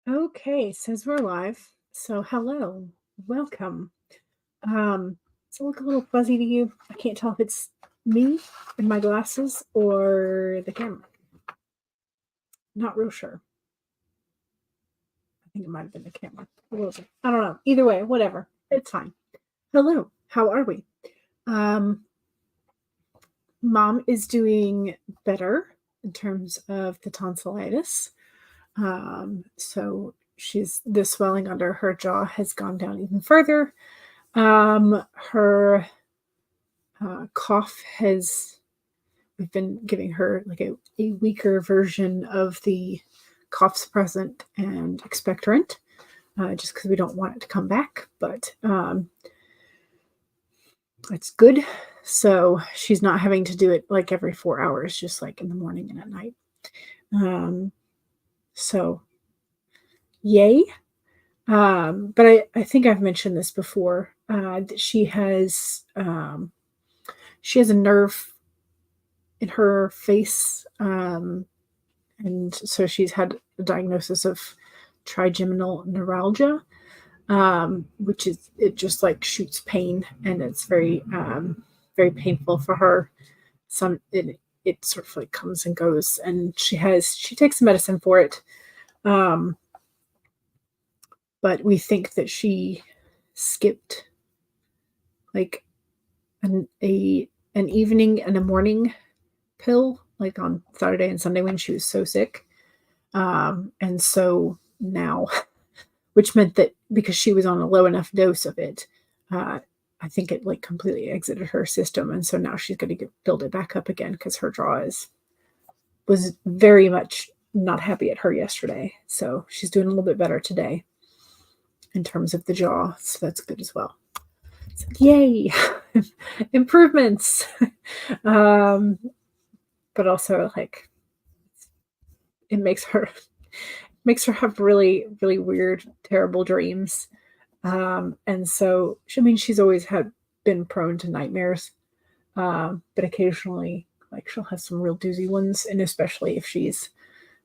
Okay, says we're live. So hello, welcome. Does it look a little fuzzy to you? I can't tell if it's me and my glasses or the camera. Not real sure. I think it might have been the camera. A little bit. I don't know. Either way, whatever. It's fine. Hello, how are we? Um, Mom is doing better in terms of the tonsillitis. So the swelling under her jaw has gone down even further. Her cough we've been giving her like a weaker version of the cough suppressant and expectorant, just because we don't want it to come back, but it's good. So she's not having to do it like every 4 hours, just like in the morning and at night. So yay. But I think I've mentioned this before. That she has a nerve in her face, and so she's had a diagnosis of trigeminal neuralgia, which is it just like shoots pain, and it's very very painful for her. It sort of like comes and goes, and she takes medicine for it. But we think that she skipped like an evening and a morning pill, like on Saturday and Sunday when she was so sick. And so now, which meant that because she was on a low enough dose of it, I think it like completely exited her system. And so now she's going to build it back up again because her jaw was very much not happy at her yesterday. So she's doing a little bit better today in terms of the jaw. So that's good as well. So, yay, improvements. But also like it makes her have really, really weird, terrible dreams. And so, she's always been prone to nightmares. But occasionally, like she'll have some real doozy ones, and especially if she's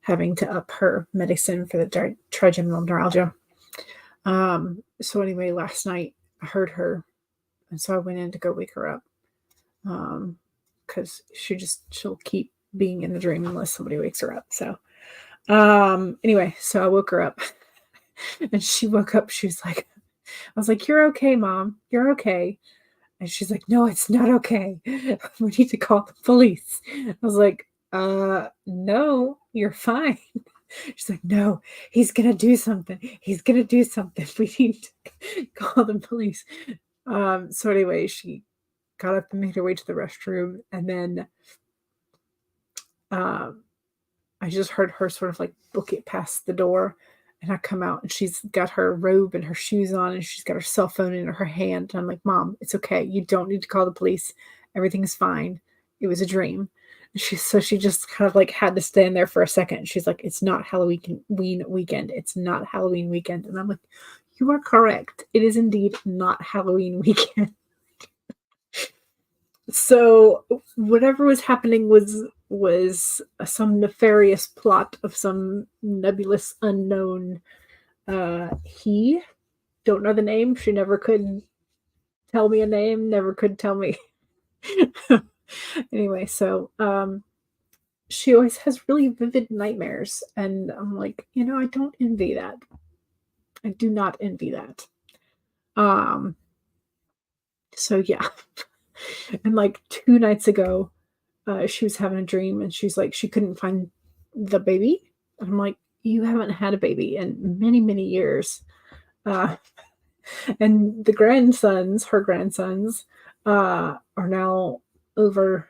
having to up her medicine for the trigeminal neuralgia. So anyway, last night I heard her, and so I went in to go wake her up. Because she'll keep being in the dream unless somebody wakes her up. So anyway, so I woke her up and she woke up. She was like, I was like, "You're okay, Mom. You're okay." And she's like, "No, it's not okay. We need to call the police." I was like, no, you're fine." She's like, "No, he's going to do something. He's going to do something. We need to call the police." So anyway, she got up and made her way to the restroom. And then I just heard her sort of like book it past the door. And I come out and she's got her robe and her shoes on and she's got her cell phone in her hand. And I'm like, "Mom, it's okay. You don't need to call the police. Everything's fine. It was a dream." So she just kind of like had to stand there for a second. She's like, "It's not Halloween weekend. It's not Halloween weekend." And I'm like, "You are correct. It is indeed not Halloween weekend." So whatever was happening was some nefarious plot of some nebulous unknown he. Don't know the name. She never could tell me a name, never could tell me. Anyway, so she always has really vivid nightmares, and I'm like, I don't envy that. I do not envy that. So yeah. And like 2 nights ago, she was having a dream and she's like, she couldn't find the baby. And I'm like, "You haven't had a baby in many, many years." And her grandsons, are now over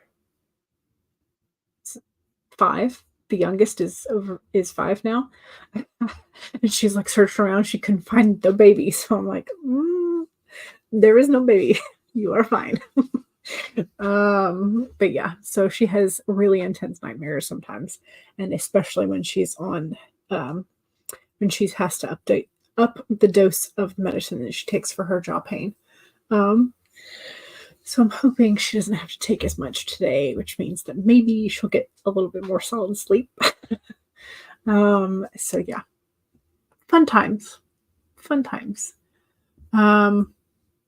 5. The youngest is 5 now. And she's like searched around. She couldn't find the baby. So I'm like, there is no baby. You are fine. But yeah, so she has really intense nightmares sometimes, and especially when she's on when she has to up the dose of medicine that she takes for her jaw pain. So I'm hoping she doesn't have to take as much today, which means that maybe she'll get a little bit more solid sleep. So yeah, fun times. Fun times.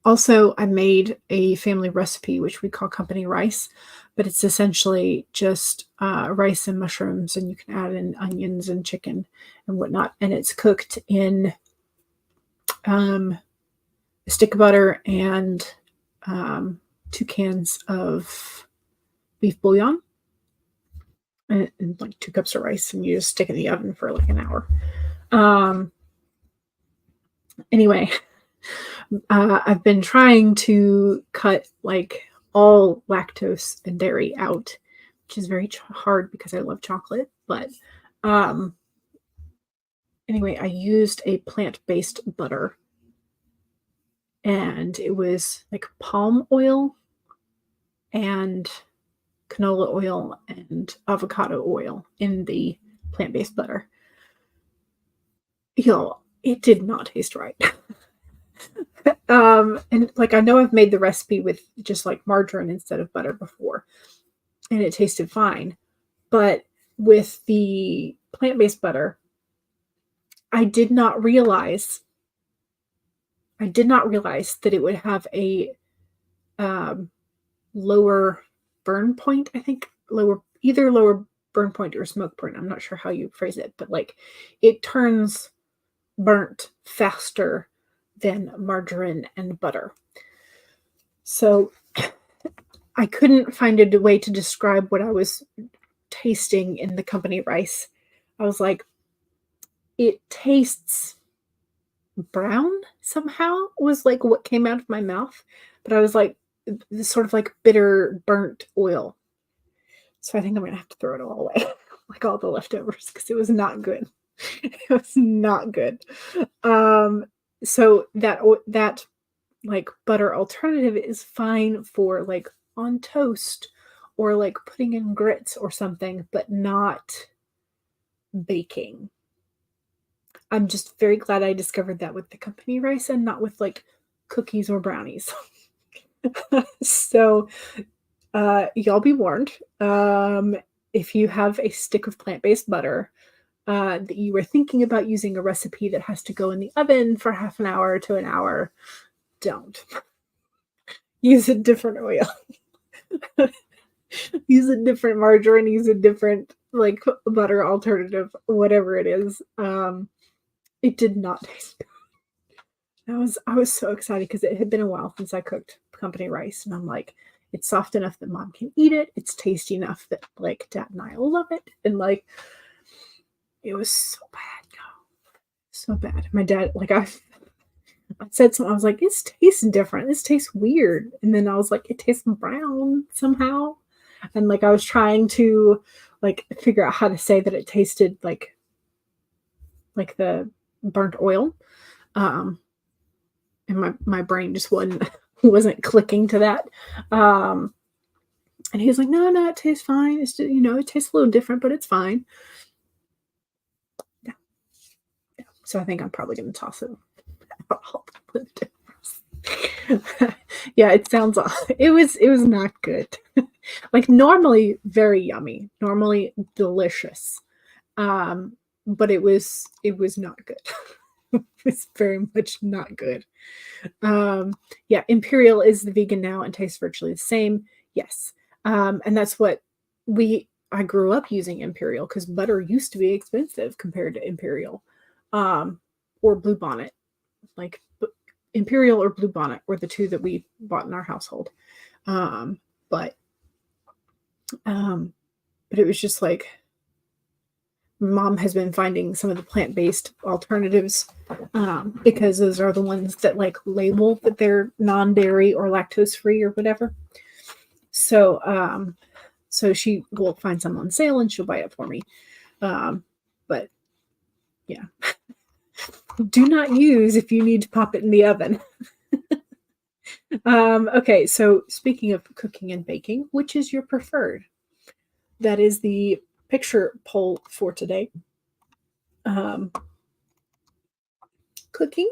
Also, I made a family recipe, which we call company rice, but it's essentially just rice and mushrooms, and you can add in onions and chicken and whatnot. And it's cooked in a stick of butter and 2 cans of beef bouillon and like 2 cups of rice, and you just stick it in the oven for like an hour. Anyway, I've been trying to cut like all lactose and dairy out, which is very hard because I love chocolate. But anyway, I used a plant-based butter, and it was like palm oil and canola oil and avocado oil in the plant-based butter. It did not taste right. And like I know I've made the recipe with just like margarine instead of butter before, and it tasted fine. But with the plant-based butter, I did not realize that it would have a lower burn point. I think either lower burn point or smoke point. I'm not sure how you phrase it, but like it turns burnt faster than margarine and butter. So I couldn't find a way to describe what I was tasting in the company rice. I was like, it tastes brown somehow, was like what came out of my mouth. But I was like, this sort of like bitter, burnt oil. So I think I'm going to have to throw it all away, like all the leftovers, because it was not good. It was not good. So that like butter alternative is fine for like on toast or like putting in grits or something, but not baking. I'm just very glad I discovered that with the company rice and not with like cookies or brownies. So y'all be warned. If you have a stick of plant-based butter that you were thinking about using a recipe that has to go in the oven for half an hour to an hour, don't. Use a different oil. Use a different margarine, use a different like butter alternative, whatever it is. It did not taste good. I was so excited because it had been a while since I cooked company rice, and I'm like, it's soft enough that mom can eat it. It's tasty enough that like dad and I love it. And like it was so bad. No. So bad. My dad, like I said something, I was like, it tastes different. This tastes weird. And then I was like, it tastes brown somehow. And like I was trying to like figure out how to say that it tasted like the burnt oil. And my brain just wasn't clicking to that. And he was like, no, it tastes fine. It's just, it tastes a little different, but it's fine. Yeah. So I think I'm probably going to toss it. Yeah, it sounds it was not good. Like normally very yummy, normally delicious. But it was not good. It was very much not good. Yeah, Imperial is the vegan now and tastes virtually the same. Yes. And that's what I grew up using Imperial because butter used to be expensive compared to Imperial. Or Blue Bonnet. Like Imperial or Blue Bonnet were the two that we bought in our household. But it was just like mom has been finding some of the plant-based alternatives because those are the ones that like label that they're non-dairy or lactose free or whatever. So so she will find some on sale and she'll buy it for me. But yeah. Do not use if you need to pop it in the oven. Okay, so speaking of cooking and baking, which is your preferred? That is the picture poll for today. Cooking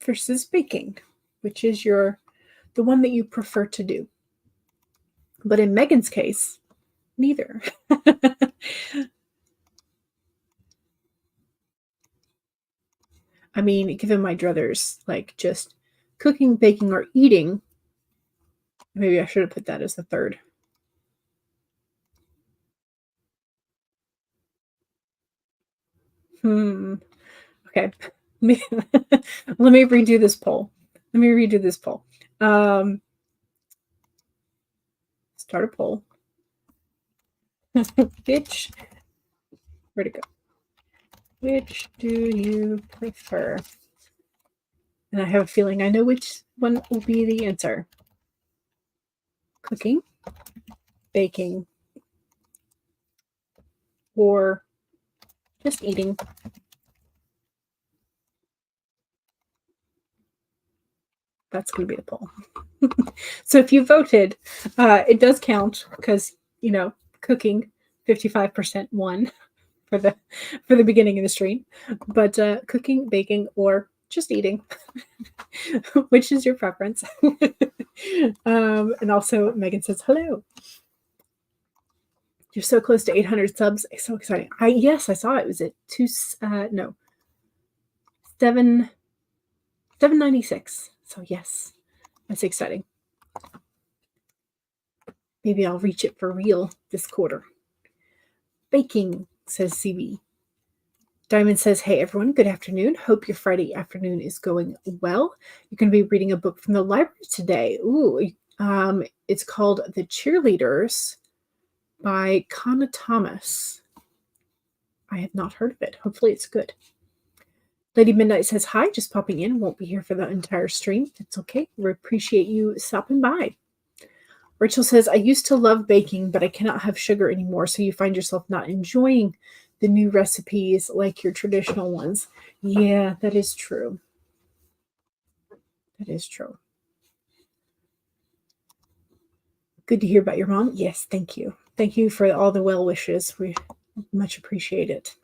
versus baking, which is the one that you prefer to do. But in Megan's case, neither. I mean, given my druthers, like just cooking, baking, or eating, maybe I should have put that as the third. Okay. Let me redo this poll. Start a poll. Which, where'd it go? Which do you prefer? And I have a feeling I know which one will be the answer. Cooking, baking, or just eating. That's going to be the poll. So if you voted, it does count because, cooking, 55% won for the beginning of the stream. But cooking, baking, or just eating, which is your preference? And also Megan says, hello. You're so close to 800 subs. It's so exciting. Yes, I saw it. Was it 796. So yes, that's exciting. Maybe I'll reach it for real this quarter. Baking, says CB. Diamond says, hey everyone, good afternoon. Hope your Friday afternoon is going well. You're going to be reading a book from the library today. Ooh, it's called The Cheerleaders by Kana Thomas. I have not heard of it. Hopefully it's good. Lady Midnight says, hi, just popping in. Won't be here for the entire stream. It's okay. We appreciate you stopping by. Rachel says, I used to love baking, but I cannot have sugar anymore, so you find yourself not enjoying the new recipes like your traditional ones. Yeah, that is true. That is true. Good to hear about your mom. Yes, thank you. Thank you for all the well wishes. We much appreciate it.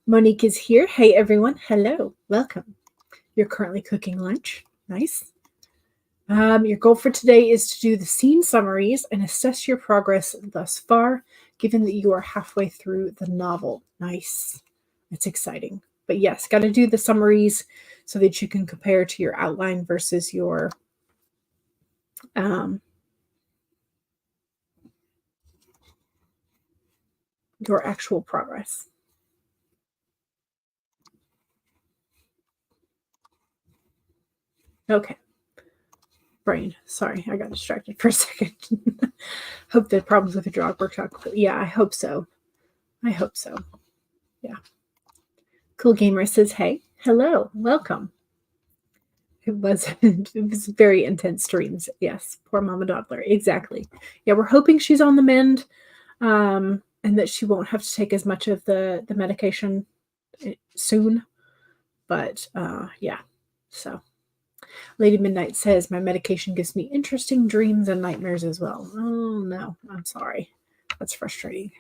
Monique is here. Hey, everyone. Hello. Welcome. You're currently cooking lunch. Nice. Your goal for today is to do the scene summaries and assess your progress thus far, given that you are halfway through the novel. Nice. That's exciting. But yes, got to do the summaries so that you can compare to your outline versus your actual progress. Okay. Brain. Sorry, I got distracted for a second. Hope the problems with the drug worked out. Yeah, I hope so. Yeah. Cool Gamer says, hey, hello, welcome. It was very intense streams. Yes, poor Mama Dawdler. Exactly. Yeah, we're hoping she's on the mend, and that she won't have to take as much of the medication soon. But yeah, so Lady Midnight says, my medication gives me interesting dreams and nightmares as well. Oh, no, I'm sorry. That's frustrating.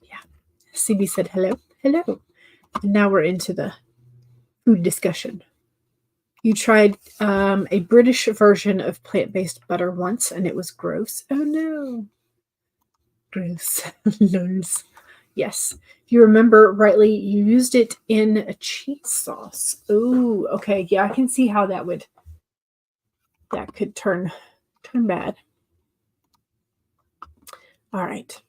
Yeah. CB said, hello. Hello. And now we're into the food discussion. You tried a British version of plant-based butter once, and it was gross. Oh, no. Gross. Lols. Yes. If you remember rightly, you used it in a cheese sauce. Oh, okay. Yeah, I can see how that could turn bad. All right.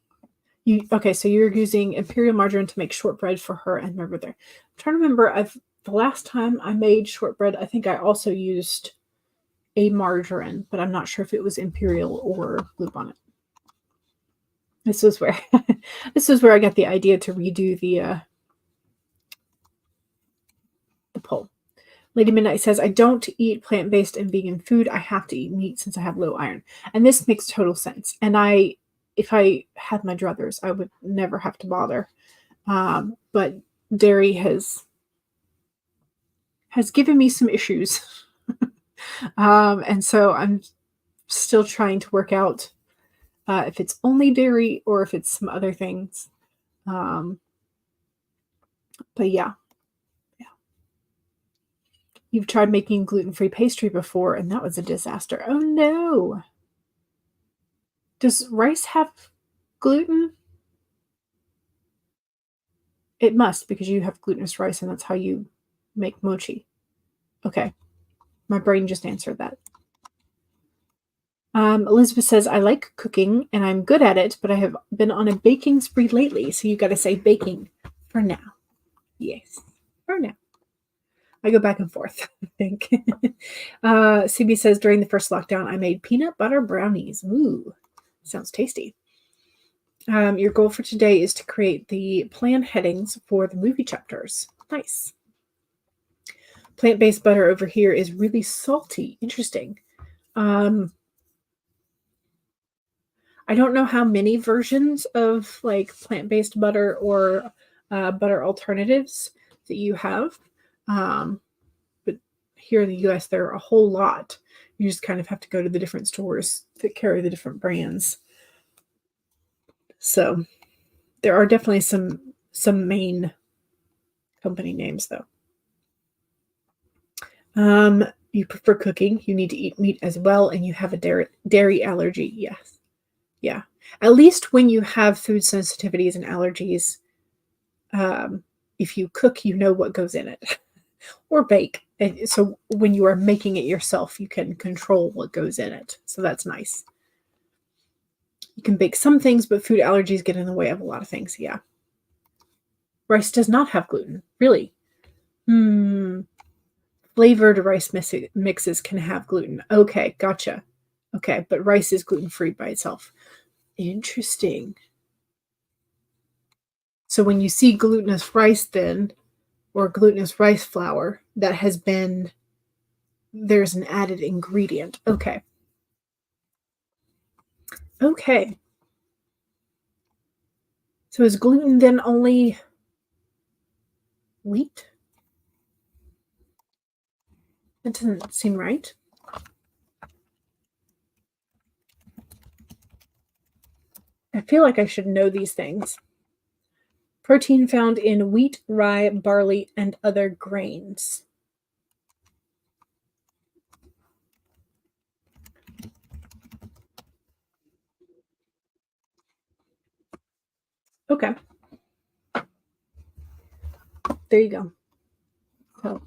So you're using imperial margarine to make shortbread for her and my brother. I'm trying to remember. The last time I made shortbread, I think I also used a margarine, but I'm not sure if it was imperial or Blue Bonnet. This was where I got the idea to redo the poll. Lady Midnight says, I don't eat plant-based and vegan food. I have to eat meat since I have low iron. And this makes total sense. And if I had my druthers, I would never have to bother. But dairy has given me some issues. And so I'm still trying to work out if it's only dairy or if it's some other things. But yeah. You've tried making gluten-free pastry before, and that was a disaster. Oh, no. Does rice have gluten? It must, because you have glutinous rice, and that's how you make mochi. Okay. My brain just answered that. Elizabeth says, I like cooking and I'm good at it, but I have been on a baking spree lately. So you got to say baking for now. Yes, for now. I go back and forth, I think. CB says, during the first lockdown, I made peanut butter brownies. Ooh, sounds tasty. Your goal for today is to create the plan headings for the movie chapters. Nice. Plant-based butter over here is really salty. Interesting. I don't know how many versions of like plant-based butter or butter alternatives that you have. But here in the US, there are a whole lot. You just kind of have to go to the different stores that carry the different brands. So there are definitely some main company names, though. You prefer cooking. You need to eat meat as well, and you have a dairy allergy. Yes. Yeah. At least when you have food sensitivities and allergies, if you cook, you know what goes in it. Or bake. And so when you are making it yourself, you can control what goes in it. So that's nice. You can bake some things, but food allergies get in the way of a lot of things. Yeah. Rice does not have gluten. Really? Flavored rice mixes can have gluten. Okay, gotcha. Okay, but rice is gluten-free by itself. Interesting. So when you see glutinous rice then, or glutinous rice flour, that has been, there's an added ingredient. Okay. Okay. So is gluten then only wheat? That doesn't seem right. I feel like I should know these things. Protein found in wheat, rye, barley, and other grains. Okay. There you go. So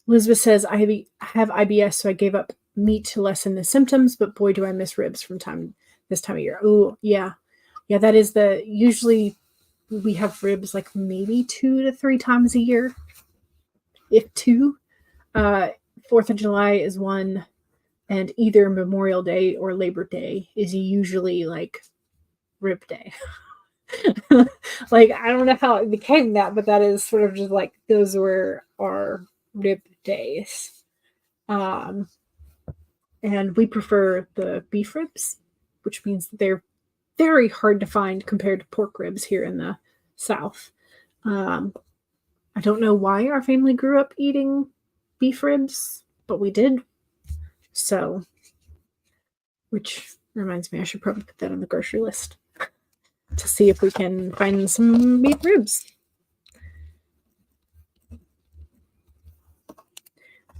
Elizabeth says, I have IBS, so I gave up meat to lessen the symptoms, but boy, do I miss ribs from this time of year. Oh, yeah. Yeah, that is usually we have ribs like maybe 2 to 3 times a year, if 2. 4th of July is one, and either Memorial Day or Labor Day is usually like rib day. Like, I don't know how it became that, but that is sort of just like those were our rib days. And we prefer the beef ribs, which means they're very hard to find compared to pork ribs here in the South. I don't know why our family grew up eating beef ribs, but we did. So, which reminds me, I should probably put that on the grocery list to see if we can find some beef ribs.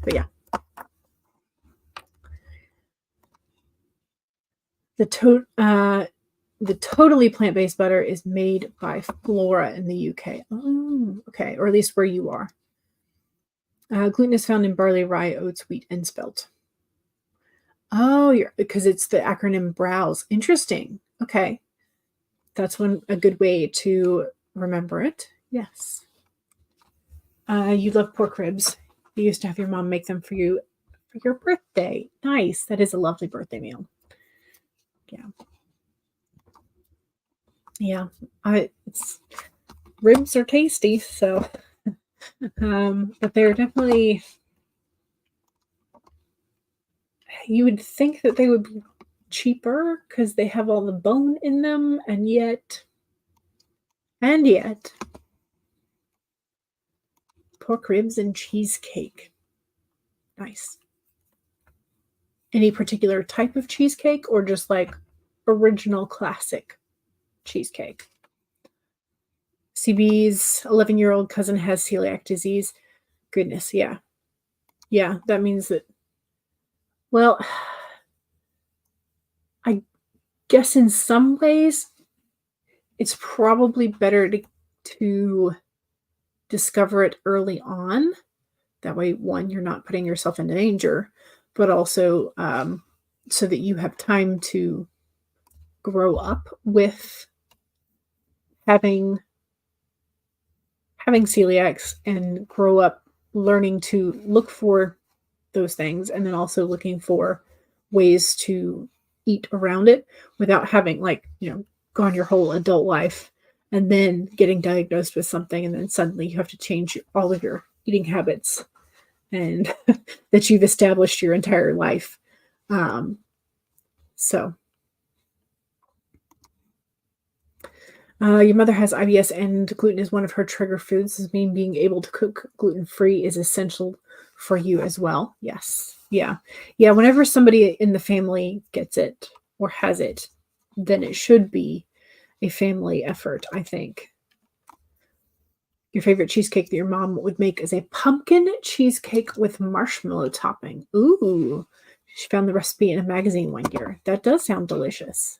But yeah. The totally plant-based butter is made by Flora in the UK. Oh, okay. Or at least where you are. Gluten is found in barley, rye, oats, wheat, and spelt. Oh, because it's the acronym BROWSE. Interesting. Okay. That's a good way to remember it. Yes. You love pork ribs. You used to have your mom make them for you for your birthday. Nice. That is a lovely birthday meal. Yeah. Yeah. Ribs are tasty, so but they're definitely, you would think that they would be cheaper because they have all the bone in them, and yet pork ribs and cheesecake. Nice. Any particular type of cheesecake or just like original classic cheesecake? CB's 11-year-old cousin has celiac disease. Goodness, yeah. Yeah, that means that, well, I guess in some ways it's probably better to discover it early on. That way, one, you're not putting yourself into danger, but also so that you have time to grow up with having celiacs and grow up learning to look for those things, and then also looking for ways to eat around it without having, like, gone your whole adult life and then getting diagnosed with something, and then suddenly you have to change all of your eating habits and that you've established your entire life. So your mother has IBS and gluten is one of her trigger foods. Does mean being able to cook gluten-free is essential for you as well? Yes. Yeah. Yeah. Whenever somebody in the family gets it or has it, then it should be a family effort, I think. Your favorite cheesecake that your mom would make is a pumpkin cheesecake with marshmallow topping. Ooh. She found the recipe in a magazine one year. That does sound delicious.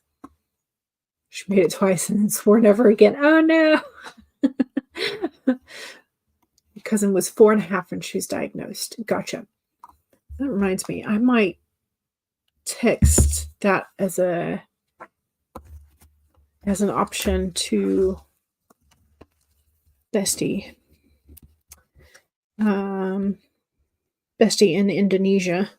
She made it twice and then swore never again. Oh, no. My cousin was 4.5 when she was diagnosed. Gotcha. That reminds me, I might text that as an option to Bestie. Bestie in Indonesia.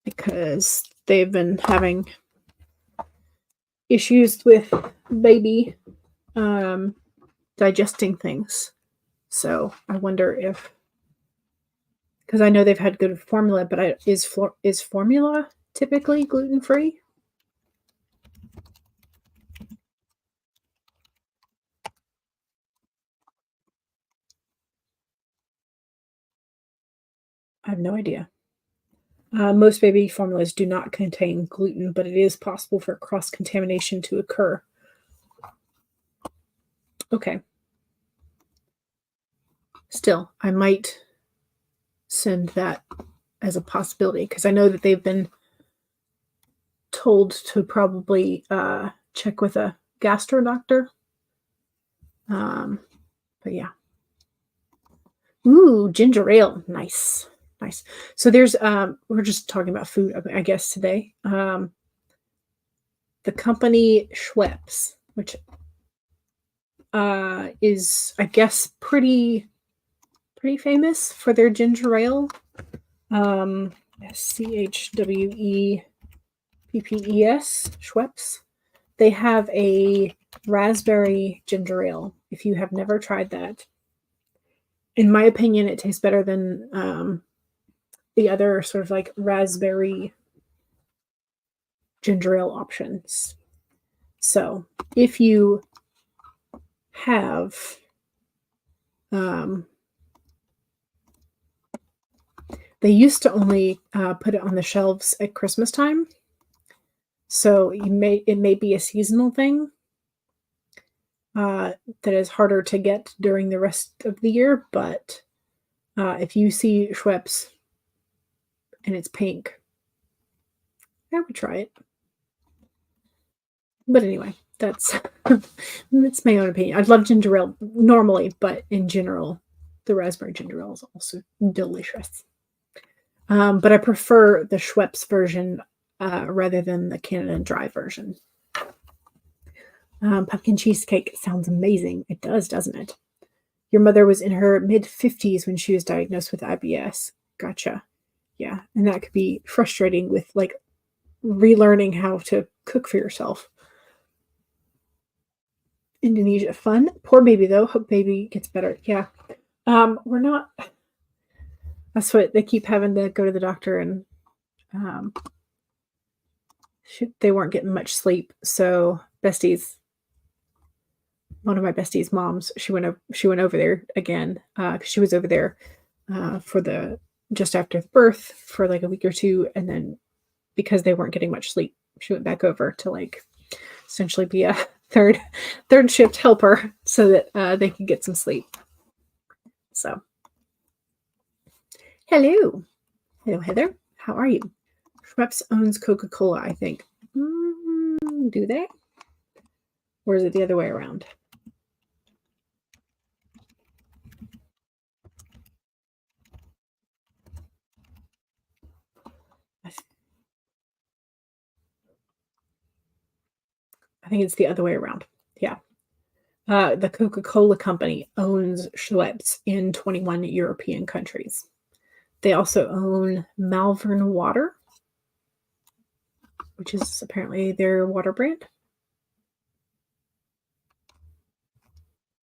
Because they've been having issues with baby digesting things. So I wonder if, because I know they've had good formula, but is formula typically gluten-free? I have no idea. Most baby formulas do not contain gluten, but it is possible for cross-contamination to occur. Okay. Still, I might send that as a possibility, because I know that they've been told to probably check with a gastro doctor. But yeah. Ooh, ginger ale. Nice. Nice. So there's we're just talking about food, I guess, today. The company Schweppes, which is, I guess, pretty famous for their ginger ale. CHWEPPES, Schweppes. They have a raspberry ginger ale. If you have never tried that, in my opinion, it tastes better than the other sort of like raspberry ginger ale options. So if you have they used to only put it on the shelves at Christmas time. So it may be a seasonal thing that is harder to get during the rest of the year. But if you see Schweppes and it's pink, I would try it. But anyway, that's my own opinion. I'd love ginger ale normally, but in general, the raspberry ginger ale is also delicious. But I prefer the Schweppes version rather than the Canada Dry version. Pumpkin cheesecake sounds amazing. It does, doesn't it? Your mother was in her mid-50s when she was diagnosed with IBS. Gotcha. Yeah, and that could be frustrating with like relearning how to cook for yourself. Indonesia, fun. Poor baby though. Hope baby gets better. Yeah. We're not. That's what they keep having to go to the doctor, and they weren't getting much sleep. So one of my besties' moms, she went over there again because she was over there for just after the birth for like a week or two, and then because they weren't getting much sleep, she went back over to like essentially be a third shift helper so that they could get some sleep. So, hello, Heather. How are you? Schweppes owns Coca-Cola, I think. Do they? Or is it the other way around? I think it's the other way around. Yeah. The Coca-Cola company owns Schweppes in 21 European countries. They also own Malvern Water, which is apparently their water brand.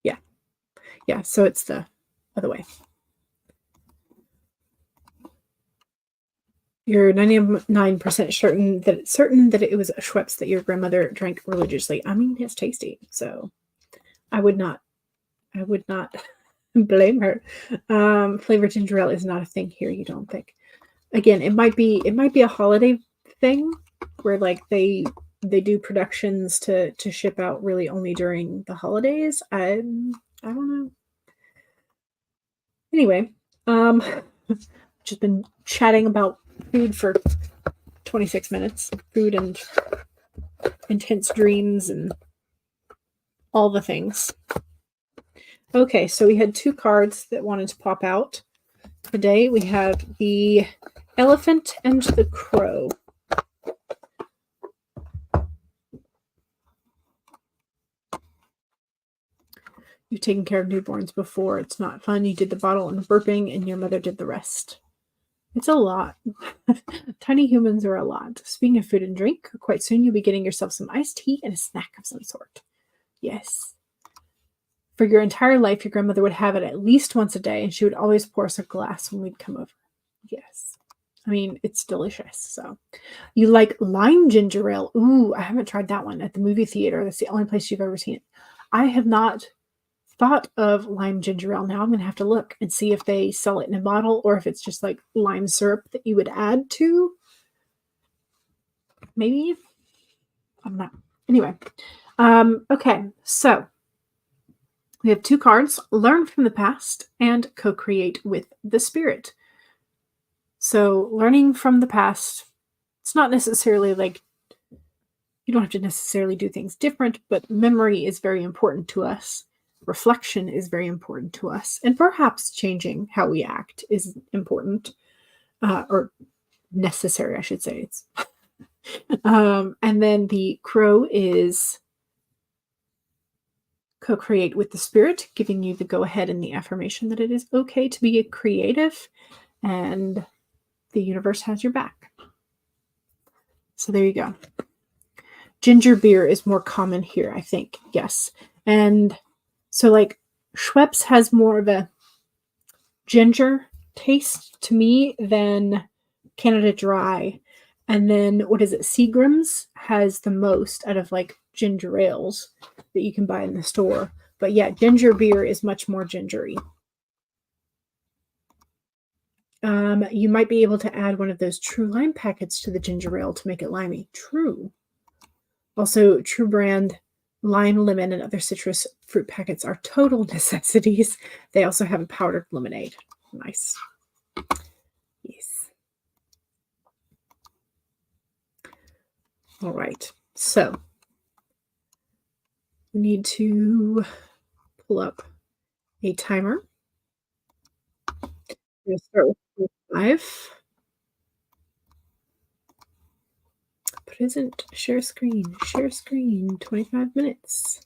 Yeah. Yeah, so it's the other way. You're 99% certain that it was a Schweppes that your grandmother drank religiously. I mean, it's tasty, so I would not blame her. Flavored ginger ale is not a thing here, you don't think? Again, it might be a holiday thing where like they do productions to ship out really only during the holidays. I don't know. Anyway, just been chatting about food for 26 minutes. Food and intense dreams and all the things. Okay, so we had 2 cards that wanted to pop out. Today we have the elephant and the crow. You've taken care of newborns before. It's not fun. You did the bottle and the burping, and your mother did the rest. It's a lot. Tiny humans are a lot. Speaking of food and drink, quite soon you'll be getting yourself some iced tea and a snack of some sort. Yes. For your entire life, your grandmother would have it at least once a day, and she would always pour us a glass when we'd come over. Yes. I mean, it's delicious. So, you like lime ginger ale. Ooh, I haven't tried that one at the movie theater. That's the only place you've ever seen it. I have not thought of lime ginger ale. Now I'm going to have to look and see if they sell it in a bottle or if it's just like lime syrup that you would add to. Maybe. I'm not. Anyway. Okay. So we have 2 cards, learn from the past and co-create with the spirit. So learning from the past, it's not necessarily like you don't have to necessarily do things different, but memory is very important to us. Reflection is very important to us, and perhaps changing how we act is important, or necessary, I should say. It's and then the crow is co-create with the spirit, giving you the go-ahead and the affirmation that it is okay to be a creative, and the universe has your back. So there you go. Ginger beer is more common here, I think. Yes, and so like Schweppes has more of a ginger taste to me than Canada Dry. And then what is it? Seagram's has the most out of like ginger ales that you can buy in the store. But yeah, ginger beer is much more gingery. You might be able to add one of those True Lime packets to the ginger ale to make it limey. True. Also, True Brand lime, lemon, and other citrus fruit packets are total necessities. They also have a powdered lemonade. Nice. Yes. All right. So we need to pull up a timer. I'm going to start with 5. But isn't share screen? Share screen, 25 minutes.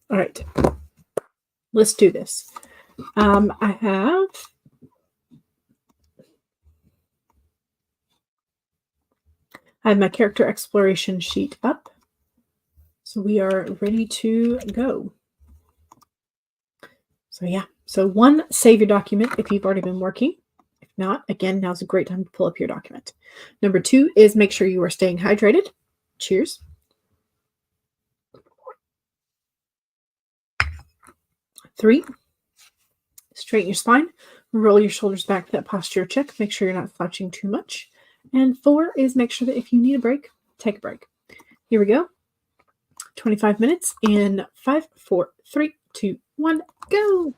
All right. Let's do this. I have my character exploration sheet up. So we are ready to go. So yeah. So 1, save your document if you've already been working. If not, again, now's a great time to pull up your document. Number 2 is make sure you are staying hydrated. Cheers. 3, straighten your spine. Roll your shoulders back to that posture check. Make sure you're not slouching too much. And 4 is make sure that if you need a break, take a break. Here we go. 25 minutes in 5, 4, 3, 2, 1, go.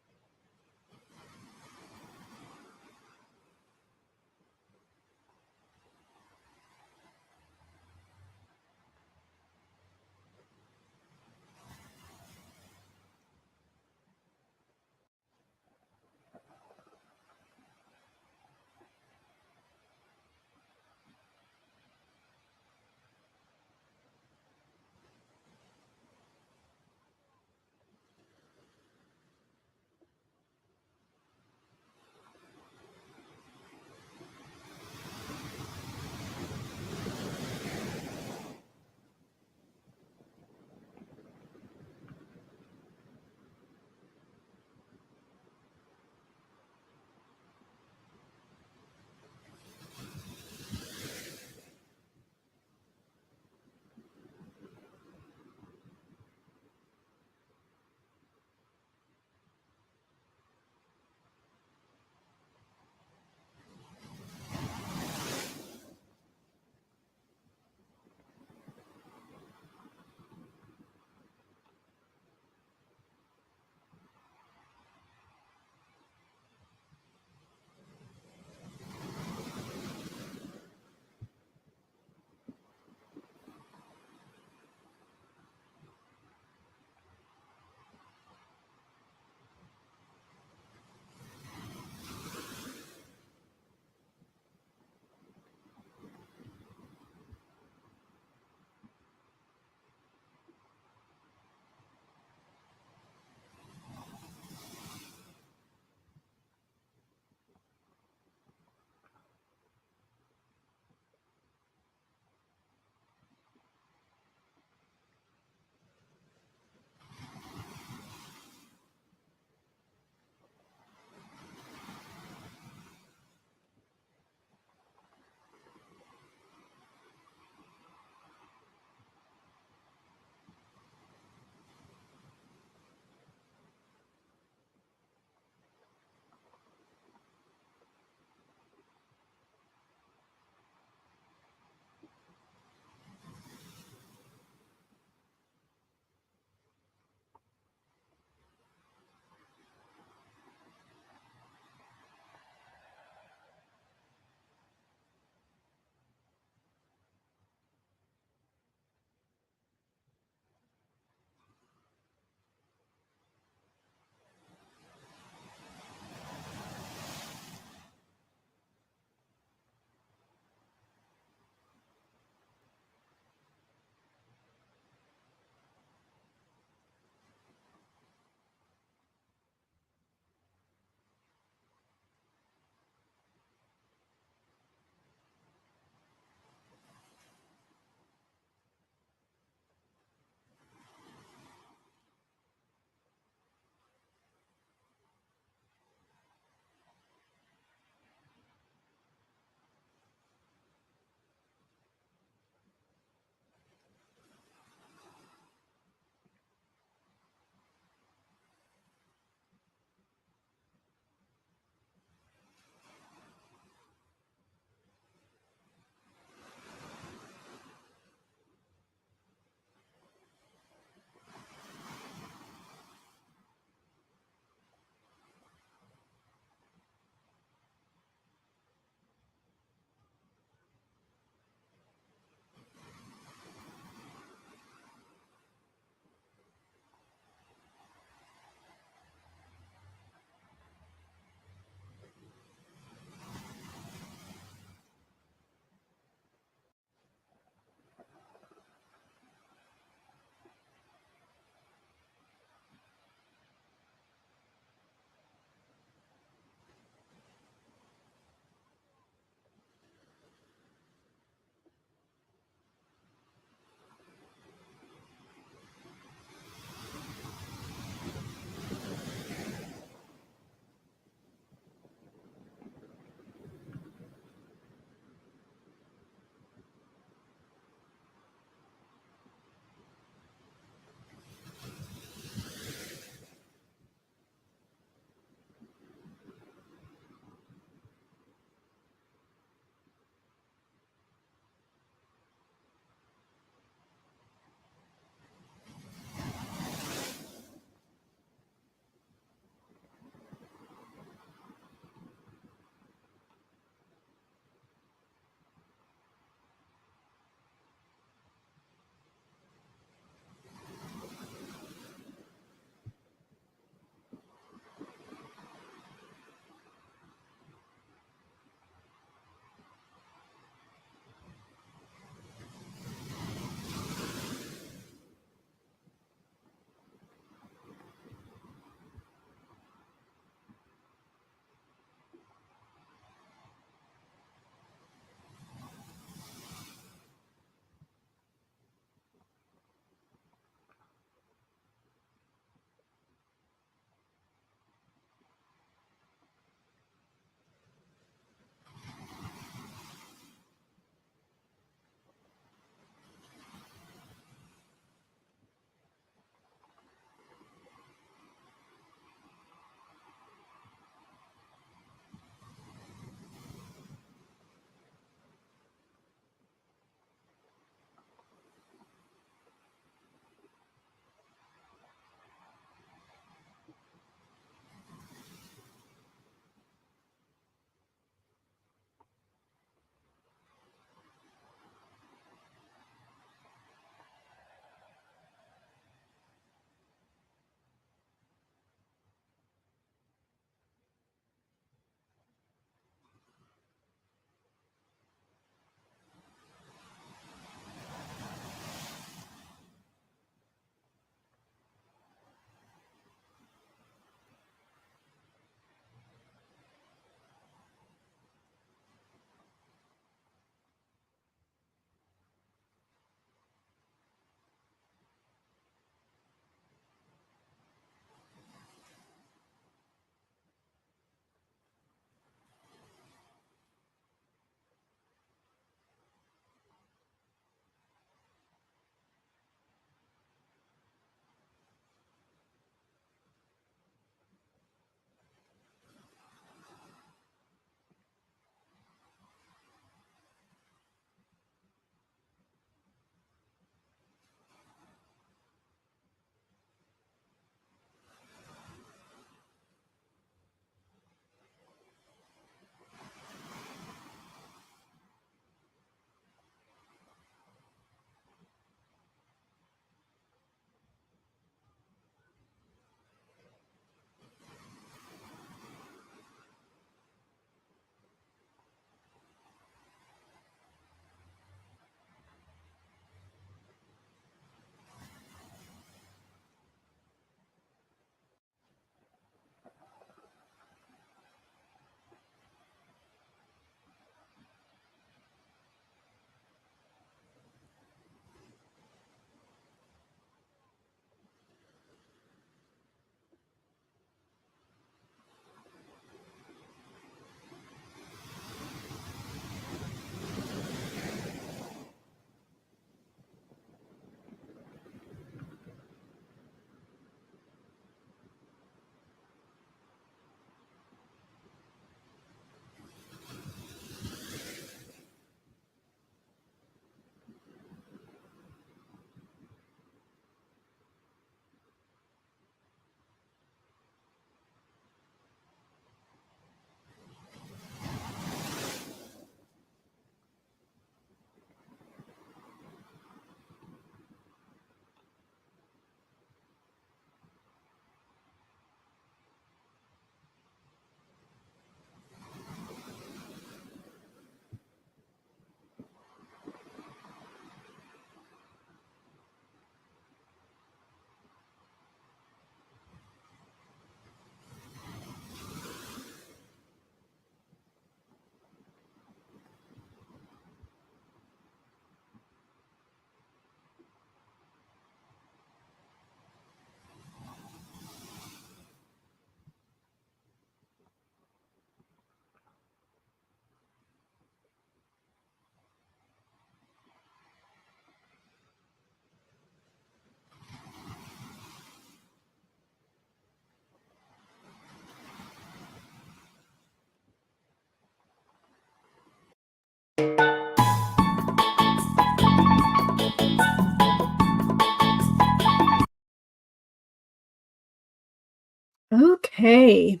Okay.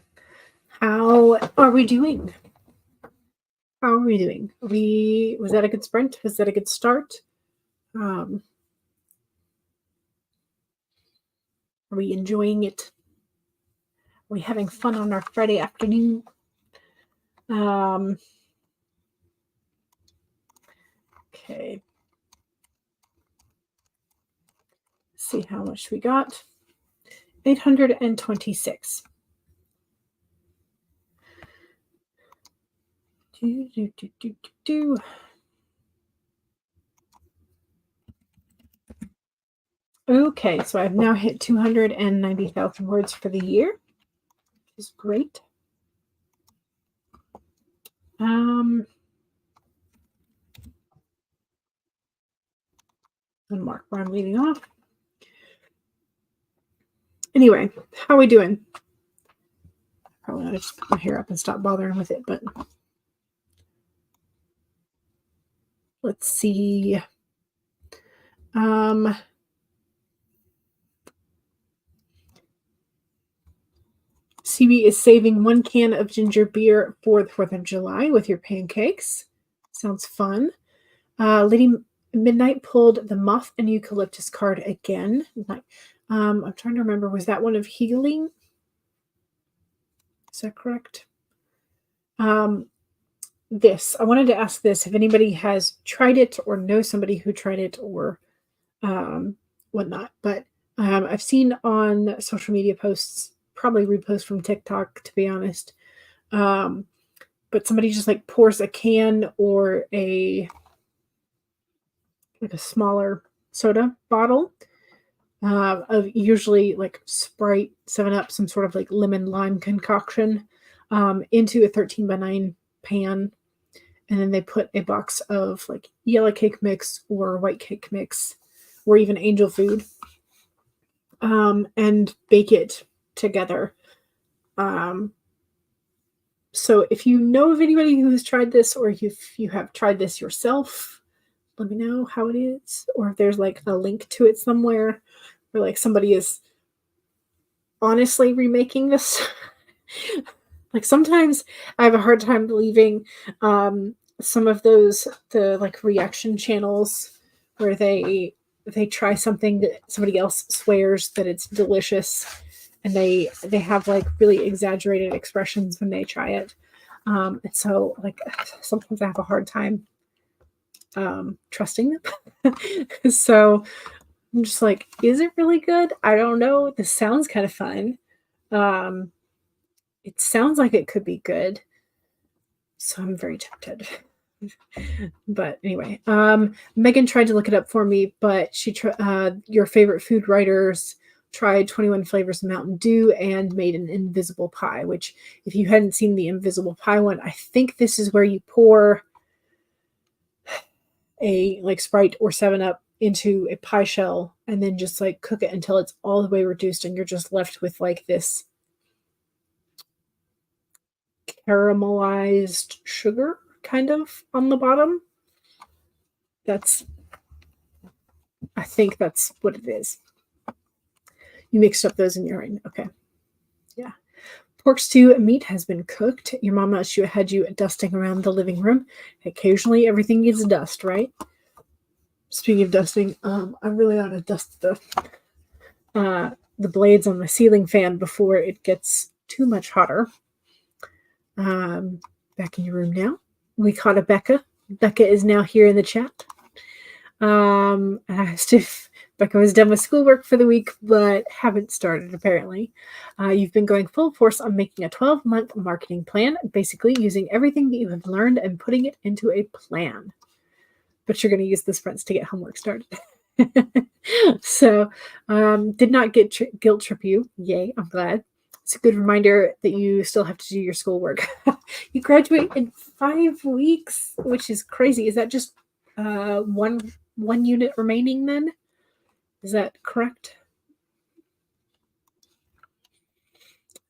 How are we doing? How are we doing? Was that a good sprint? Was that a good start? Are we enjoying it? Are we having fun on our Friday afternoon? Okay. Let's see how much we got. 826. Okay, so I've now hit 290,000 words for the year, which is great. And mark where I'm leaving off. Anyway, how are we doing? Probably ought to just put my hair up and stop bothering with it, but let's see. CB is saving 1 can of ginger beer for the 4th of July with your pancakes. Sounds fun. Lady Midnight pulled the moth and eucalyptus card again. I'm trying to remember, was that one of healing? Is that correct? This, I wanted to ask this, if anybody has tried it or knows somebody who tried it or whatnot, but I've seen on social media posts, probably reposts from TikTok, to be honest, but somebody just like pours a can or a smaller soda bottle of usually like Sprite, 7-Up, some sort of like lemon lime concoction into a 13x9 pan, and then they put a box of like yellow cake mix or white cake mix or even angel food and bake it together. So if you know of anybody who has tried this, or if you have tried this yourself, let me know how it is, or if there's like a link to it somewhere where like somebody is honestly remaking this. Like sometimes I have a hard time believing some of the like reaction channels where they try something that somebody else swears that it's delicious, and they have like really exaggerated expressions when they try it. And so like sometimes I have a hard time trusting them. So I'm just like, is it really good? I don't know. This sounds kind of fun. It sounds like it could be good. So I'm very tempted. But anyway, Megan tried to look it up for me, but she your favorite food writers tried 21 flavors of Mountain Dew and made an invisible pie, which if you hadn't seen the invisible pie one, I think this is where you pour a like Sprite or 7-Up into a pie shell and then just like cook it until it's all the way reduced, and you're just left with like this caramelized sugar kind of on the bottom. I think that's what it is. You mixed up those in your brain. Okay. Yeah. Pork stew meat has been cooked. Your mama had you dusting around the living room. Occasionally everything gets dust, right? Speaking of dusting, I really ought to dust the blades on the ceiling fan before it gets too much hotter. Back in your room now. We caught a Becca. Becca is now here in the chat. I asked if Becca was done with schoolwork for the week, but haven't started apparently. You've been going full force on making a 12-month marketing plan, basically using everything that you have learned and putting it into a plan. But you're going to use the sprints to get homework started. So, did not get guilt trip you. Yay, I'm glad. It's a good reminder that you still have to do your schoolwork. You graduate in 5 weeks, which is crazy. Is that just one unit remaining then? Is that correct?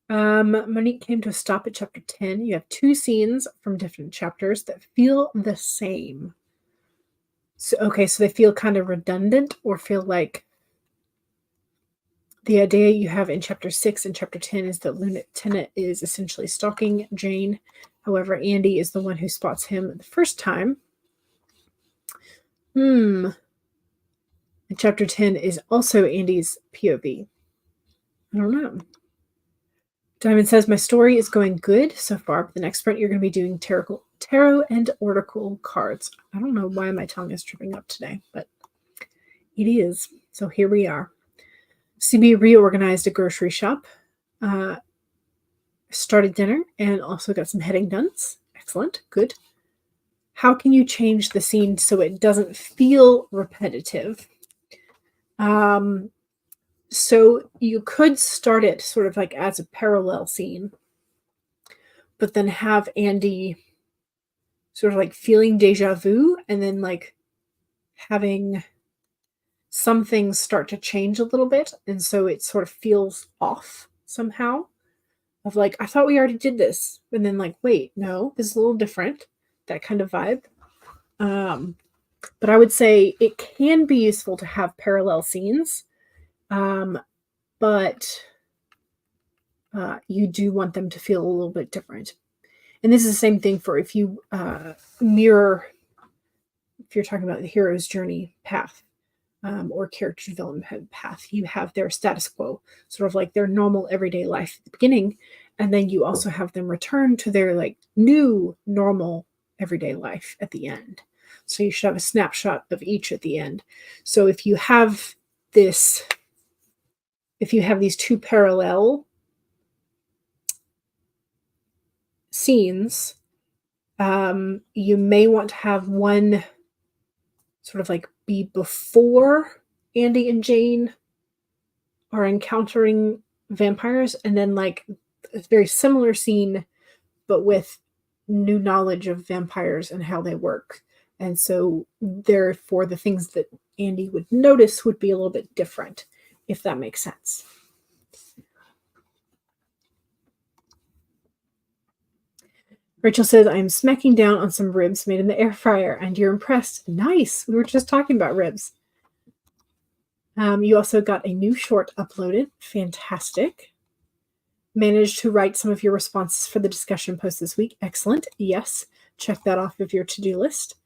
Monique came to a stop at chapter 10. You have 2 scenes from different chapters that feel the same. So, okay, so they feel kind of redundant or feel like The idea you have in chapter 6 and chapter 10 is that Lieutenant is essentially stalking Jane. However, Andy is the one who spots him the first time. And chapter 10 is also Andy's POV. I don't know. Diamond says, my story is going good so far, but the next sprint you're going to be doing tarot and oracle cards. I don't know why my tongue is tripping up today, but it is. So here we are. CB reorganized a grocery shop, started dinner, and also got some heading done. Excellent. Good. How can you change the scene so it doesn't feel repetitive? So you could start it sort of like as a parallel scene, but then have Andy sort of like feeling deja vu and then like having some things start to change a little bit. And so it sort of feels off somehow of like, I thought we already did this. And then like, wait, no, this is a little different. That kind of vibe. But I would say it can be useful to have parallel scenes. But you do want them to feel a little bit different. And this is the same thing for if you mirror, if you're talking about the hero's journey path or character development path, you have their status quo, sort of like their normal everyday life at the beginning. And then you also have them return to their like new normal everyday life at the end. So you should have a snapshot of each at the end. So if you have this, if you have these two parallel scenes, you may want to have one sort of like be before Andy and Jane are encountering vampires, and then like a very similar scene, but with new knowledge of vampires and how they work. And so therefore the things that Andy would notice would be a little bit different, if that makes sense. Rachel says, I'm smacking down on some ribs made in the air fryer, and you're impressed. Nice. We were just talking about ribs. You also got a new short uploaded. Fantastic. Managed to write some of your responses for the discussion post this week. Excellent. Yes. Check that off of your to-do list.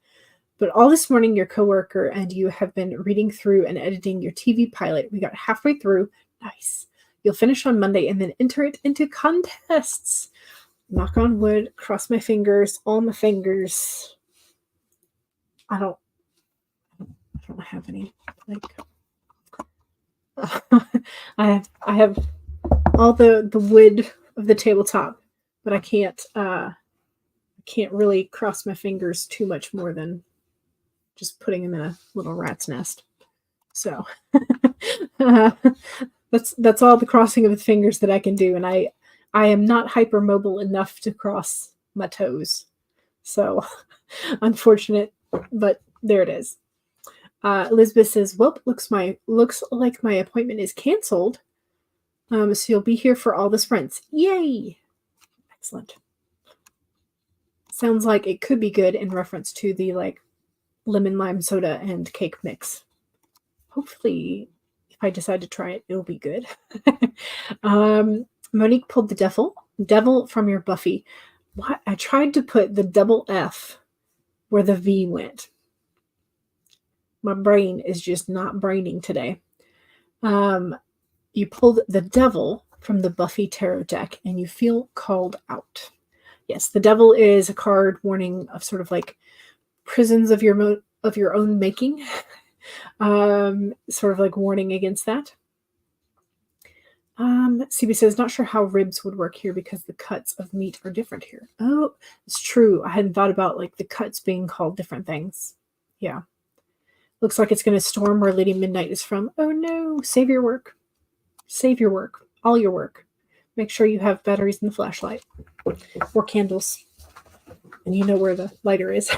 But all this morning, your coworker and you have been reading through and editing your TV pilot. We got halfway through. Nice. You'll finish on Monday and then enter it into contests. Knock on wood, cross my fingers, all my fingers. I don't have any, like, I have all the wood of the tabletop, but I can't really cross my fingers too much more than just putting them in a little rat's nest. So that's all the crossing of the fingers that I can do, and I am not hypermobile enough to cross my toes. So unfortunate, but there it is. Elizabeth says, well, looks like my appointment is canceled. So you'll be here for all the sprints. Yay! Excellent. Sounds like it could be good in reference to the like lemon lime soda and cake mix. Hopefully, if I decide to try it, it'll be good. Monique pulled the devil from your Buffy. What? I tried to put the double F where the V went. My brain is just not braining today. You pulled the devil from the Buffy tarot deck and you feel called out. Yes, the devil is a card warning of sort of like prisons of your own making. Sort of like warning against that. CB says, not sure how ribs would work here because the cuts of meat are different here. Oh, it's true. I hadn't thought about like the cuts being called different things. Yeah. Looks like it's going to storm where Lady Midnight is from. Oh no, save your work. Save your work. All your work. Make sure you have batteries in the flashlight. Or candles. And you know where the lighter is.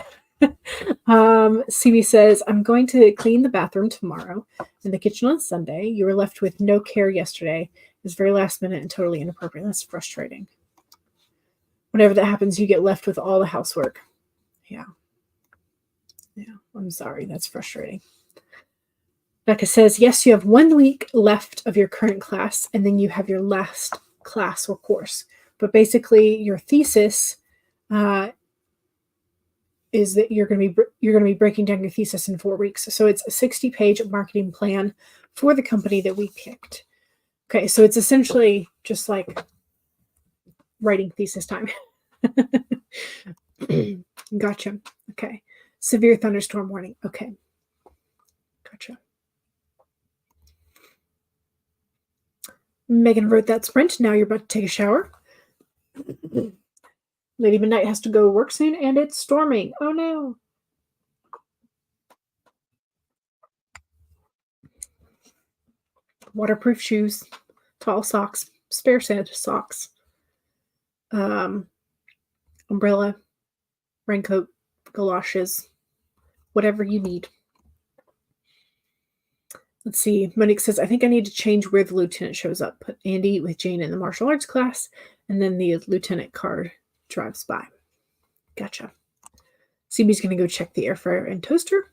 CB says, I'm going to clean the bathroom tomorrow and the kitchen on Sunday. You were left with no care yesterday. It was very last minute and totally inappropriate. That's frustrating. Whenever that happens, you get left with all the housework. Yeah. Yeah, I'm sorry. That's frustrating. Becca says, yes, you have 1 week left of your current class, and then you have your last class or course. But basically, your thesis is that you're going to be breaking down your thesis in 4 weeks. So it's a 60-page marketing plan for the company that we picked. Okay, so it's essentially just like writing thesis time. Gotcha. Okay. Severe thunderstorm warning. Okay. Gotcha. Megan wrote that sprint. Now you're about to take a shower. Lady Midnight has to go to work soon, and it's storming. Oh no. Waterproof shoes, tall socks, spare set of socks, umbrella, raincoat, galoshes, whatever you need. Let's see. Monique says, I think I need to change where the lieutenant shows up. Put Andy with Jane in the martial arts class, and then the lieutenant card drives by. Gotcha. CB's going to go check the air fryer and toaster.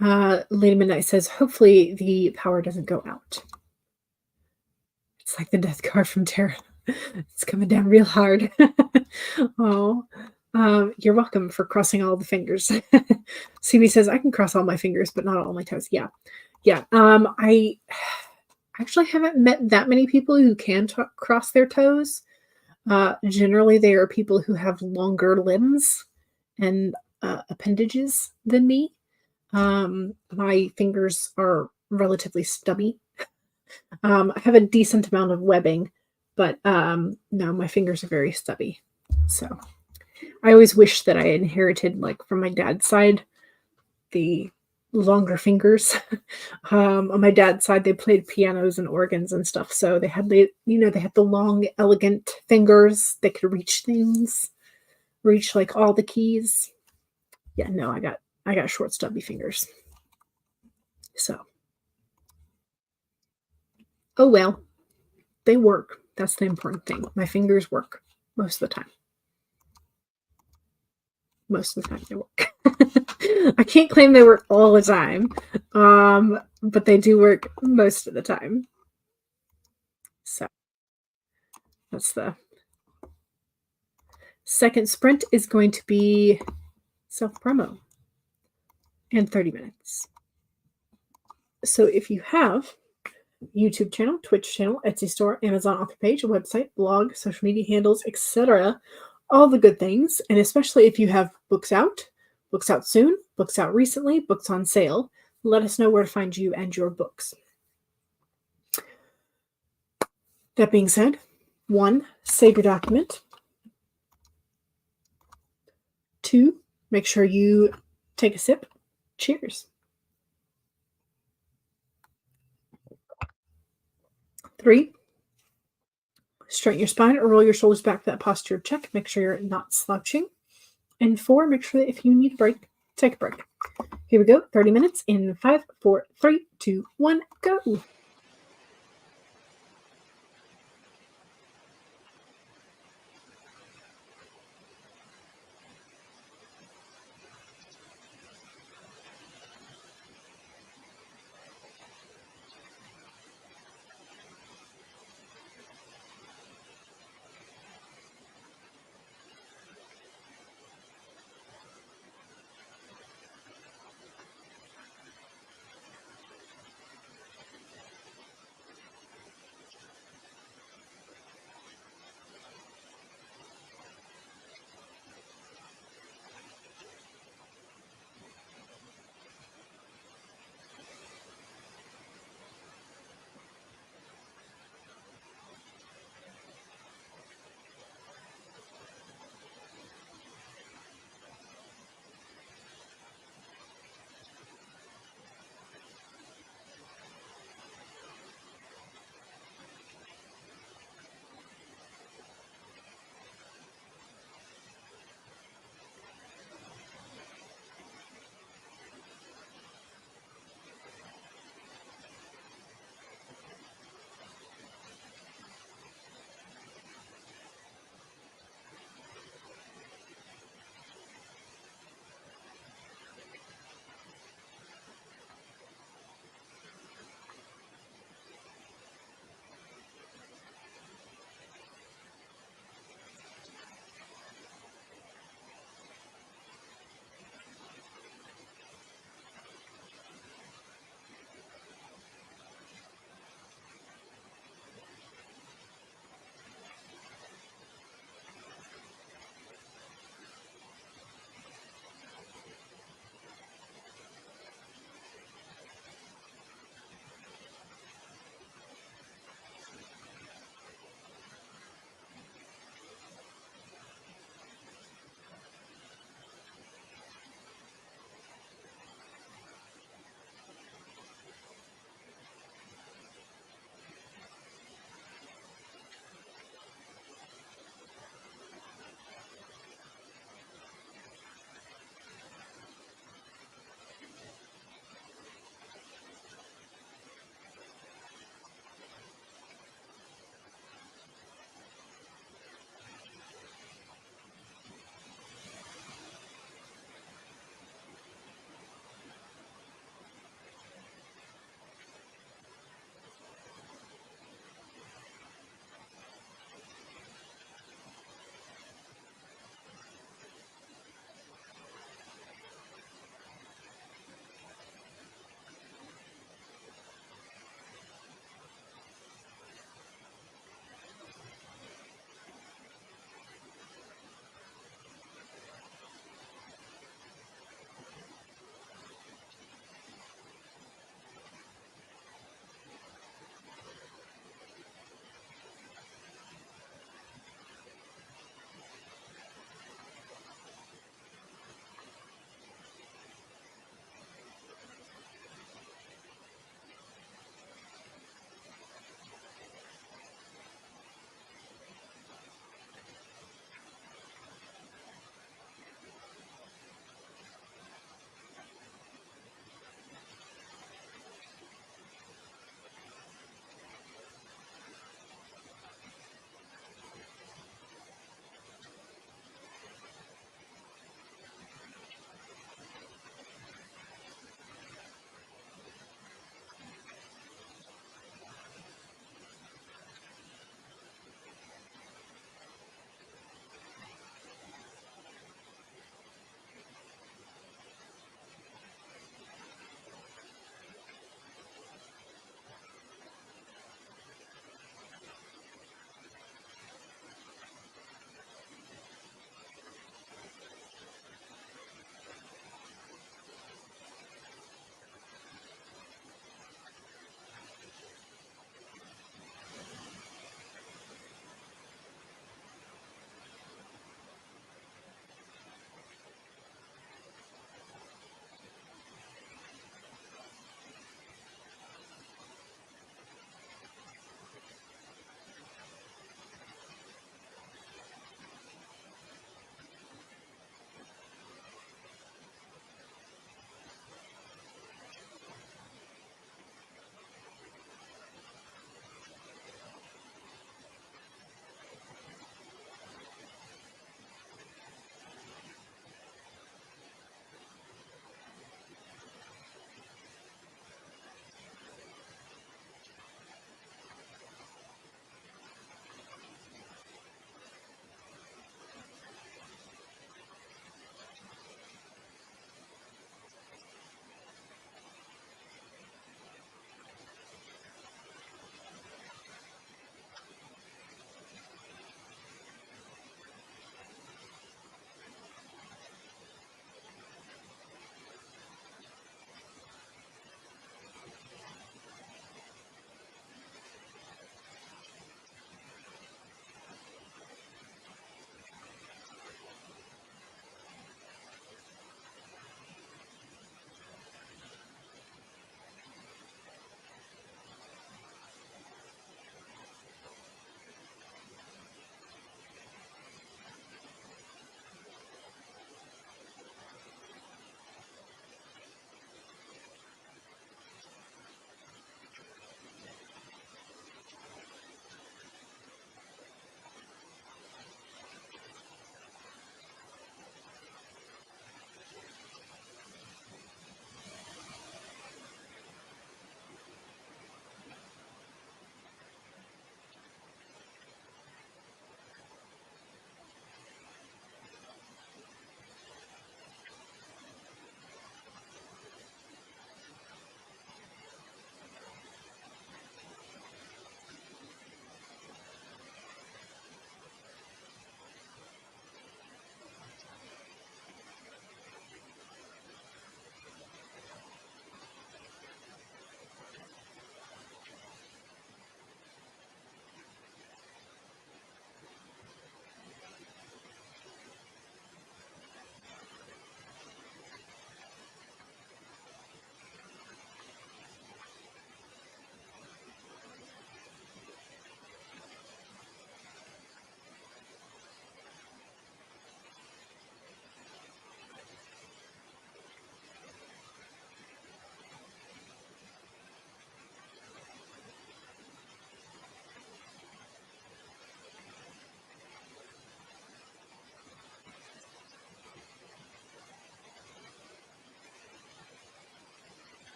Lady Midnight says, hopefully the power doesn't go out. It's like the death card from Terra. It's coming down real hard. Oh, you're welcome for crossing all the fingers. CB says, I can cross all my fingers, but not all my toes. Yeah. I actually haven't met that many people who can cross their toes. Generally, they are people who have longer limbs and appendages than me. My fingers are relatively stubby. I have a decent amount of webbing, but no, my fingers are very stubby. So I always wish that I inherited, like from my dad's side, the longer fingers. On my dad's side, they played pianos and organs and stuff, so they had the long, elegant fingers that could reach things, reach like all the keys. Yeah, no, I got short, stubby fingers. So, oh well, they work. That's the important thing. My fingers work most of the time. Most of the time they work. I can't claim they work all the time, but they do work most of the time. So that's the second sprint is going to be self-promo and 30 minutes. So if you have YouTube channel, Twitch channel, Etsy store, Amazon author page, a website, blog, social media handles, etc., all the good things, and especially if you have books out soon, books out recently, books on sale, let us know where to find you and your books. That being said, 1, save your document. 2, make sure you take a sip. Cheers. 3, straighten your spine or roll your shoulders back for that posture check. Make sure you're not slouching. And 4, make sure that if you need a break, take a break. Here we go. 30 minutes in 5, 4, 3, 2, 1, go.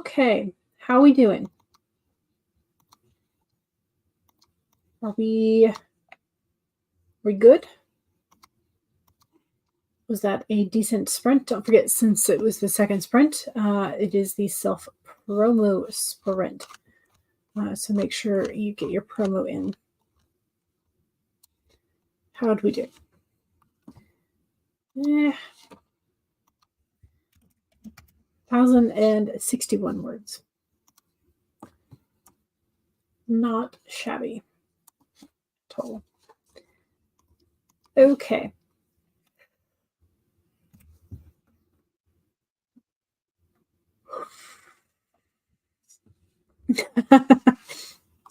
Okay, how are we doing? Are we good? Was that a decent sprint? Don't forget, since it was the second sprint, it is the self-promo sprint. So make sure you get your promo in. How did we do? 1,061 words. Not shabby at all. Okay.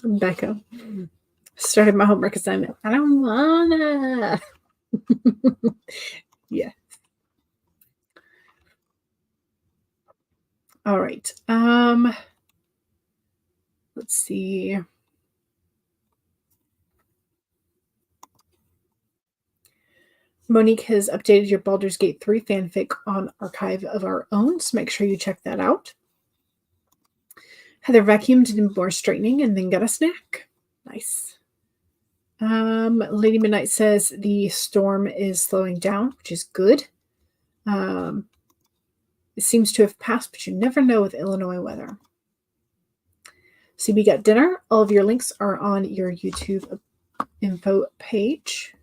Becca started my homework assignment. I don't wanna. Yeah. All right. Let's see. Monique has updated your Baldur's Gate 3 fanfic on Archive of Our Own, so make sure you check that out. Heather vacuumed, did more straightening, and then got a snack. Nice. Lady Midnight says the storm is slowing down, which is good. It seems to have passed, but you never know with Illinois weather. CB got dinner. All of your links are on your YouTube info page.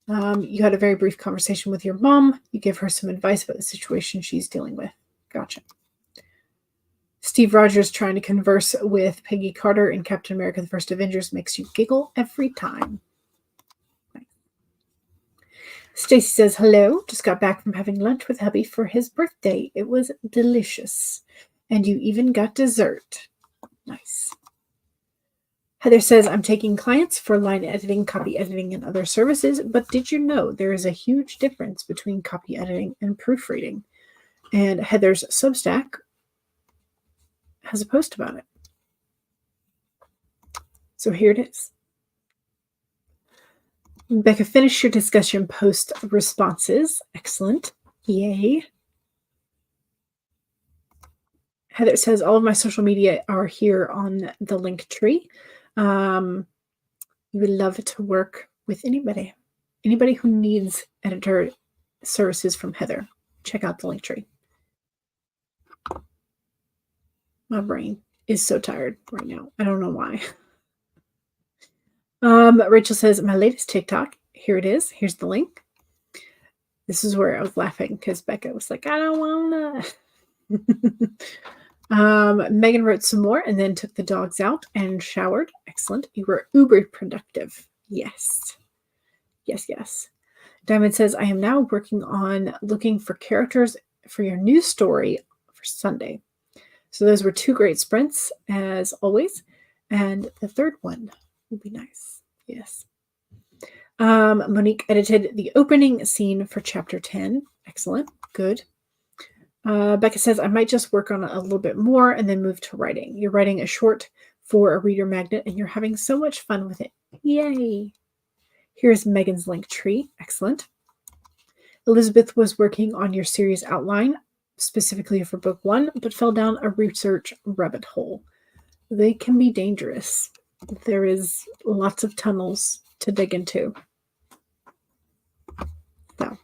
You had a very brief conversation with your mom. You gave her some advice about the situation she's dealing with. Gotcha. Steve Rogers trying to converse with Peggy Carter in Captain America: The First Avengers makes you giggle every time. Stacy says, hello. Just got back from having lunch with hubby for his birthday. It was delicious. And you even got dessert. Nice. Heather says, I'm taking clients for line editing, copy editing, and other services, but did you know there is a huge difference between copy editing and proofreading? And Heather's Substack has a post about it. So here it is. Becca, finish your discussion post responses. Excellent. Yay. Heather says, all of my social media are here on the link tree. You would love to work with anybody who needs editor services from Heather. Check out the link tree. My brain is so tired right now. I don't know why. Rachel says, my latest TikTok. Here it is. Here's the link. This is where I was laughing because Becca was like, I don't wanna. Megan wrote some more and then took the dogs out and showered. Excellent. You were uber productive. Yes. Yes, yes. Diamond says, I am now working on looking for characters for your new story for Sunday. So those were 2 great sprints, as always. And the third one will be nice. Yes. Monique edited the opening scene for chapter 10. Excellent. Good. Becca says, I might just work on it a little bit more and then move to writing. You're writing a short for a reader magnet and you're having so much fun with it. Yay. Here's Megan's link tree. Excellent. Elizabeth was working on your series outline, specifically for book 1, but fell down a research rabbit hole. They can be dangerous. There is lots of tunnels to dig into. So.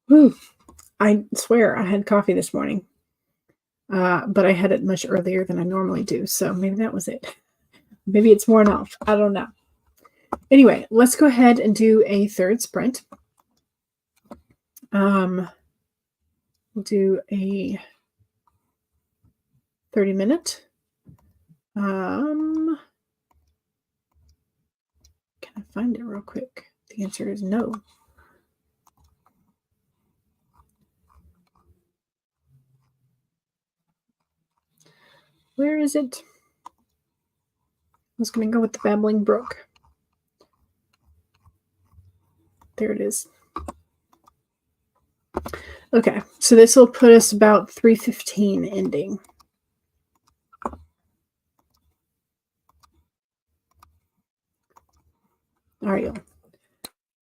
Whew. I swear I had coffee this morning, but I had it much earlier than I normally do, so maybe that was it. Maybe it's worn off. I don't know. Anyway, let's go ahead and do a third sprint. We'll do a 30-minute. Can I find it real quick? The answer is no. Where is it? I was going to go with the Babbling Brook. There it is. Okay, so this will put us about 3:15 ending. All right, y'all.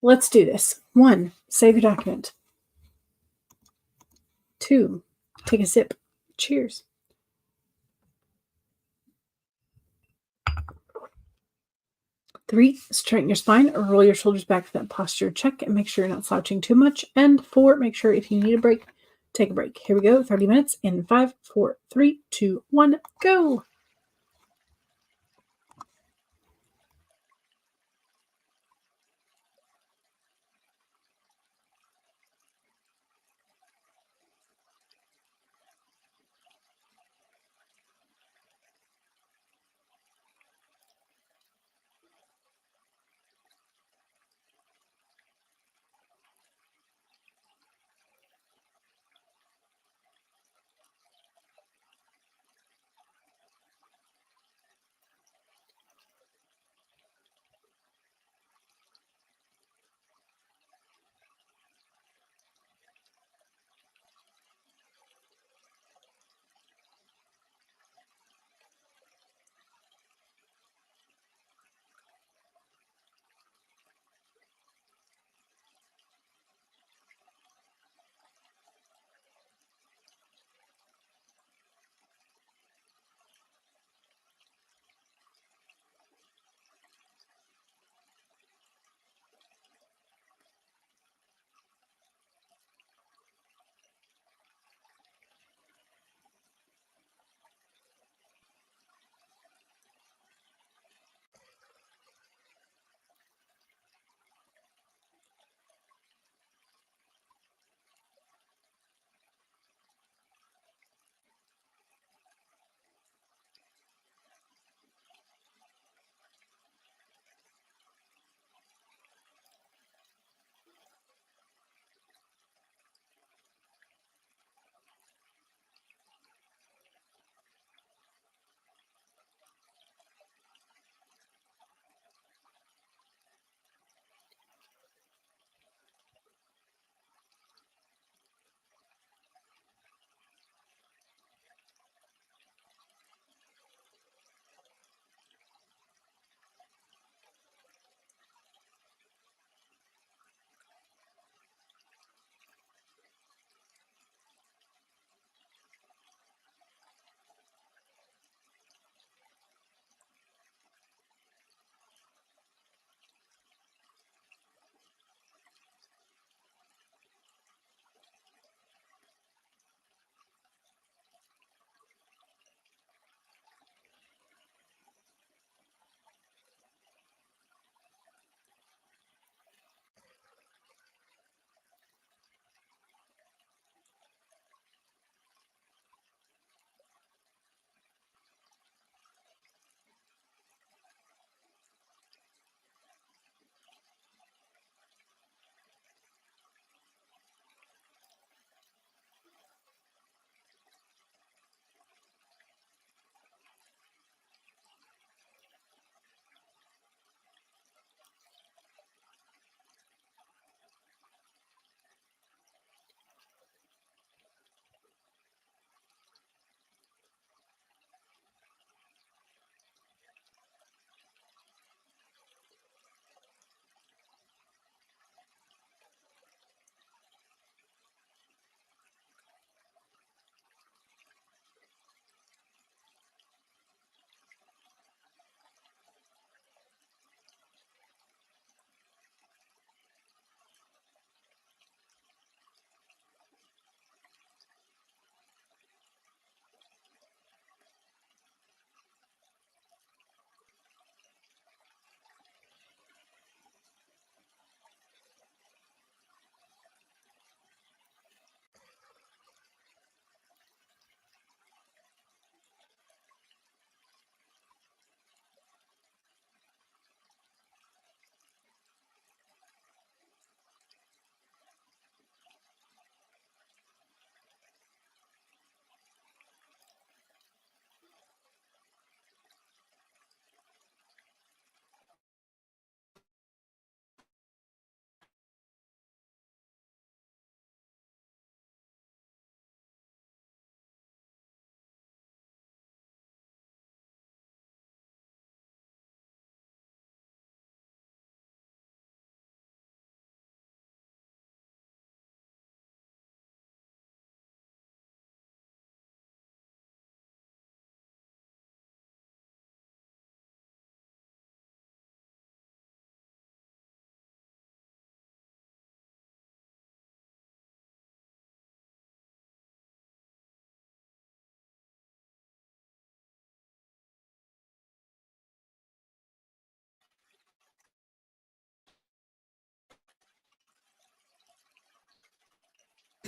Let's do this. 1, save your document. 2, take a sip. Cheers. 3, straighten your spine or roll your shoulders back for that posture check and make sure you're not slouching too much. And 4, make sure if you need a break, take a break. Here we go. 30 minutes in 5, 4, 3, 2, 1, go.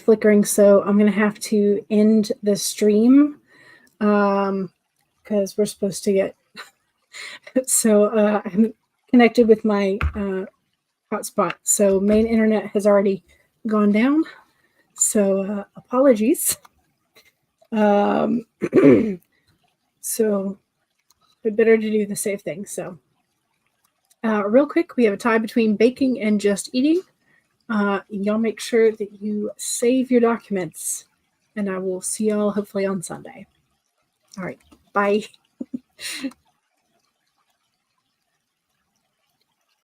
flickering, so I'm going to have to end the stream because we're supposed to get... So I'm connected with my hotspot. So main internet has already gone down. So apologies. So it's better to do the safe thing. So real quick, we have a tie between baking and just eating. Y'all make sure that you save your documents, and I will see y'all hopefully on Sunday. All right. Bye.